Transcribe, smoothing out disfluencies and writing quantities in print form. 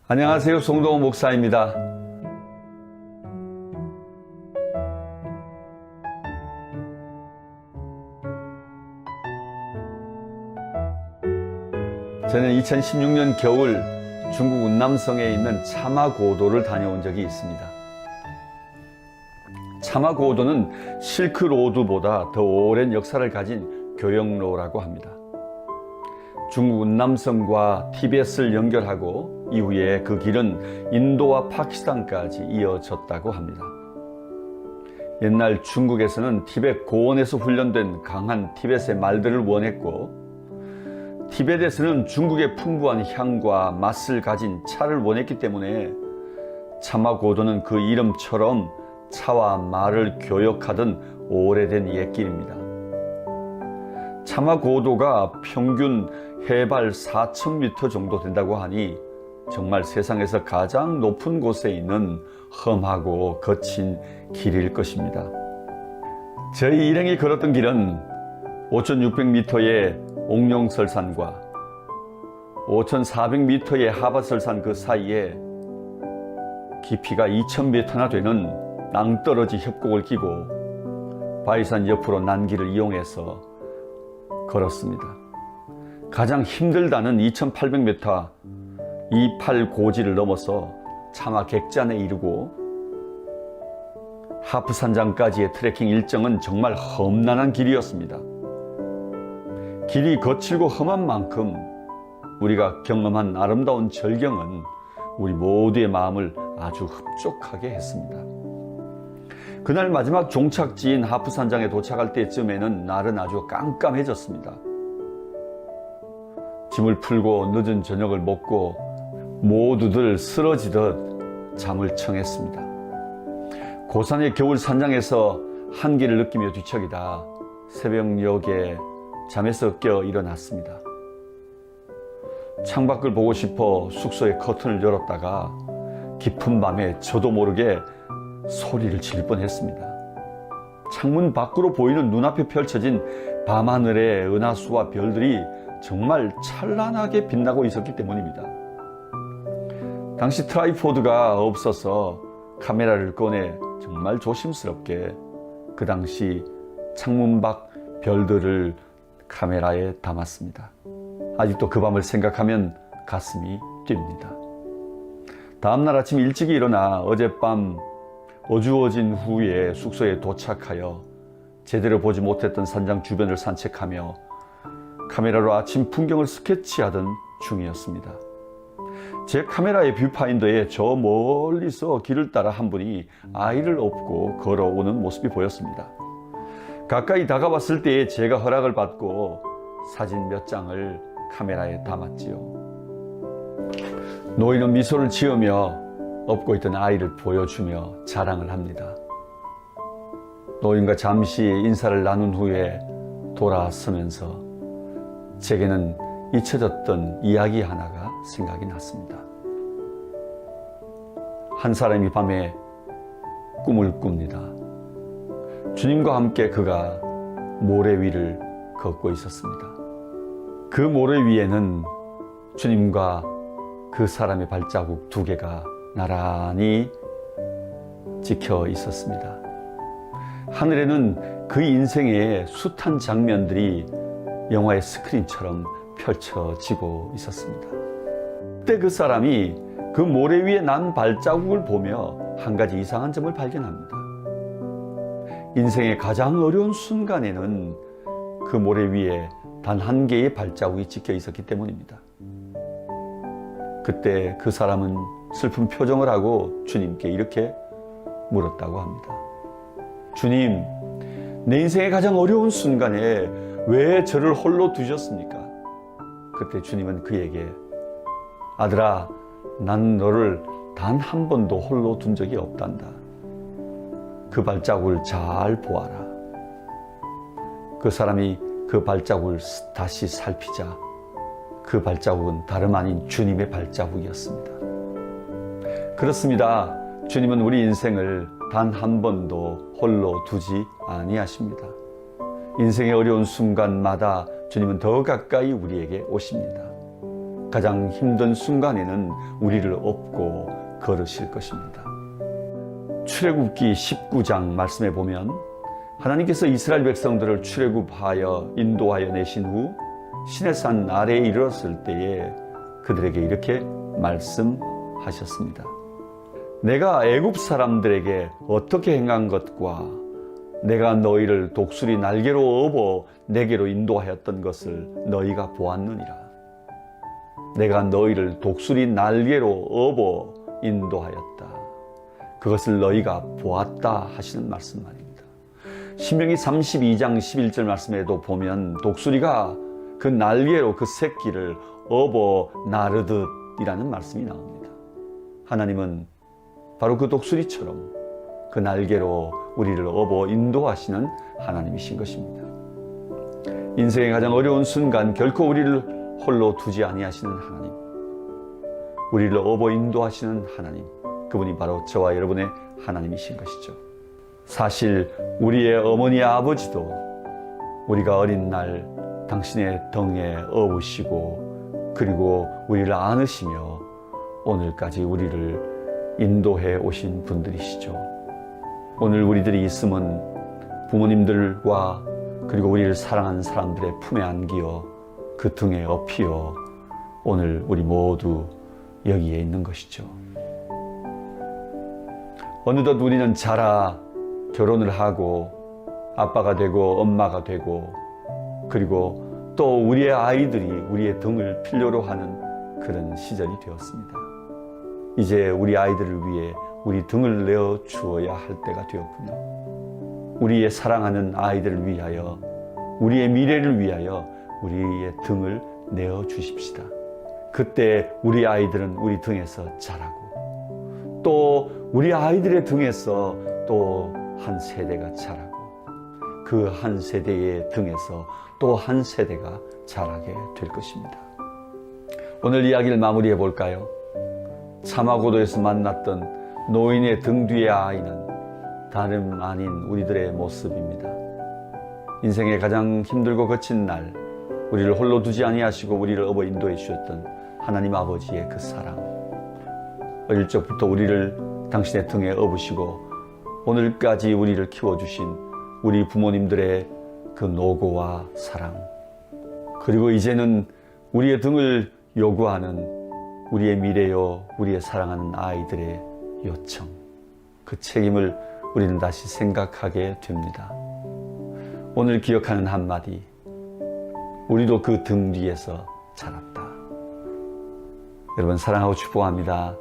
안녕하세요. 송동호 목사입니다. 저는 2016년 겨울 중국 운남성에 있는 차마고도를 다녀온 적이 있습니다. 차마고도는 실크로드보다 더 오랜 역사를 가진 교역로라고 합니다. 중국 운남성과 티벳을 연결하고 이후에 그 길은 인도와 파키스탄까지 이어졌다고 합니다. 옛날 중국에서는 티벳 고원에서 훈련된 강한 티벳의 말들을 원했고, 티벳에서는 중국의 풍부한 향과 맛을 가진 차를 원했기 때문에 차마고도는 그 이름처럼 차와 말을 교역하던 오래된 옛길입니다. 차마고도가 평균 해발 4,000m 정도 된다고 하니 정말 세상에서 가장 높은 곳에 있는 험하고 거친 길일 것입니다. 저희 일행이 걸었던 길은 5,600m의 옥룡설산과 5,400m의 하바설산 그 사이에 깊이가 2,000m나 되는 낭떠러지 협곡을 끼고 바위산 옆으로 난 길을 이용해서 걸었습니다. 가장 힘들다는 2,800m 28고지를 넘어서 차마 객잔에 이르고 하프산장까지의 트레킹 일정은 정말 험난한 길이었습니다. 길이 거칠고 험한 만큼 우리가 경험한 아름다운 절경은 우리 모두의 마음을 아주 흡족하게 했습니다. 그날 마지막 종착지인 하프산장에 도착할 때쯤에는 날은 아주 깜깜해졌습니다. 짐을 풀고 늦은 저녁을 먹고 모두들 쓰러지듯 잠을 청했습니다. 고산의 겨울 산장에서 한기를 느끼며 뒤척이다 새벽녘에 잠에서 깨어 일어났습니다. 창밖을 보고 싶어 숙소의 커튼을 열었다가 깊은 밤에 저도 모르게 소리를 지를 뻔했습니다. 창문 밖으로 보이는 눈앞에 펼쳐진 밤하늘의 은하수와 별들이 정말 찬란하게 빛나고 있었기 때문입니다. 당시 트라이포드가 없어서 카메라를 꺼내 정말 조심스럽게 그 당시 창문 밖 별들을 카메라에 담았습니다. 아직도 그 밤을 생각하면 가슴이 뜁니다. 다음날 아침 일찍 일어나 어젯밤 어두워진 후에 숙소에 도착하여 제대로 보지 못했던 산장 주변을 산책하며 카메라로 아침 풍경을 스케치하던 중이었습니다. 제 카메라의 뷰파인더에 저 멀리서 길을 따라 한 분이 아이를 업고 걸어오는 모습이 보였습니다. 가까이 다가왔을 때에 제가 허락을 받고 사진 몇 장을 카메라에 담았지요. 노인은 미소를 지으며 업고 있던 아이를 보여주며 자랑을 합니다. 노인과 잠시 인사를 나눈 후에 돌아서면서 제게는 잊혀졌던 이야기 하나가 생각이 났습니다. 한 사람이 밤에 꿈을 꿉니다. 주님과 함께 그가 모래 위를 걷고 있었습니다. 그 모래 위에는 주님과 그 사람의 발자국 2개가 나란히 찍혀 있었습니다. 하늘에는 그 인생의 숱한 장면들이 영화의 스크린처럼 펼쳐지고 있었습니다. 그때 그 사람이 그 모래 위에 난 발자국을 보며 한 가지 이상한 점을 발견합니다. 인생의 가장 어려운 순간에는 그 모래 위에 단 한 개의 발자국이 찍혀 있었기 때문입니다. 그때 그 사람은 슬픈 표정을 하고 주님께 이렇게 물었다고 합니다. 주님, 내 인생의 가장 어려운 순간에 왜 저를 홀로 두셨습니까? 그때 주님은 그에게 아들아, 난 너를 단 한 번도 홀로 둔 적이 없단다. 그 발자국을 잘 보아라. 그 사람이 그 발자국을 다시 살피자 그 발자국은 다름 아닌 주님의 발자국이었습니다. 그렇습니다. 주님은 우리 인생을 단 한 번도 홀로 두지 아니하십니다. 인생의 어려운 순간마다 주님은 더 가까이 우리에게 오십니다. 가장 힘든 순간에는 우리를 업고 걸으실 것입니다. 출애굽기 19장 말씀에 보면 하나님께서 이스라엘 백성들을 출애굽하여 인도하여 내신 후 시내산 아래에 이르렀을 때에 그들에게 이렇게 말씀하셨습니다. 내가 애굽 사람들에게 어떻게 행한 것과 내가 너희를 독수리 날개로 업어 내게로 인도하였던 것을 너희가 보았느니라. 내가 너희를 독수리 날개로 업어 인도하였다. 그것을 너희가 보았다 하시는 말씀 말입니다. 신명기 32장 11절 말씀에도 보면 독수리가 그 날개로 그 새끼를 업어 나르듯이라는 말씀이 나옵니다. 하나님은 바로 그 독수리처럼 그 날개로 우리를 업어 인도하시는 하나님이신 것입니다. 인생의 가장 어려운 순간 결코 우리를 홀로 두지 아니하시는 하나님, 우리를 업어 인도하시는 하나님, 그분이 바로 저와 여러분의 하나님이신 것이죠. 사실 우리의 어머니 아버지도 우리가 어린 날 당신의 등에 업으시고 그리고 우리를 안으시며 오늘까지 우리를 인도해 오신 분들이시죠. 오늘 우리들이 있음은 부모님들과 그리고 우리를 사랑하는 사람들의 품에 안기어 그 등에 업히어 오늘 우리 모두 여기에 있는 것이죠. 어느덧 우리는 자라 결혼을 하고 아빠가 되고 엄마가 되고 그리고 또 우리의 아이들이 우리의 등을 필요로 하는 그런 시절이 되었습니다. 이제 우리 아이들을 위해 우리 등을 내어 주어야 할 때가 되었군요. 우리의 사랑하는 아이들을 위하여, 우리의 미래를 위하여 우리의 등을 내어 주십시다. 그때 우리 아이들은 우리 등에서 자라고 또 우리 아이들의 등에서 또 한 세대가 자라고 그 한 세대의 등에서 또 한 세대가 자라게 될 것입니다. 오늘 이야기를 마무리해 볼까요? 사마고도에서 만났던 노인의 등 뒤의 아이는 다름 아닌 우리들의 모습입니다. 인생의 가장 힘들고 거친 날 우리를 홀로 두지 아니하시고 우리를 업어 인도해 주셨던 하나님 아버지의 그 사랑, 어릴 적부터 우리를 당신의 등에 업으시고 오늘까지 우리를 키워주신 우리 부모님들의 그 노고와 사랑, 그리고 이제는 우리의 등을 요구하는 우리의 미래요, 우리의 사랑하는 아이들의 요청, 그 책임을 우리는 다시 생각하게 됩니다. 오늘 기억하는 한마디, 우리도 그 등 뒤에서 자랐다. 여러분 사랑하고 축복합니다.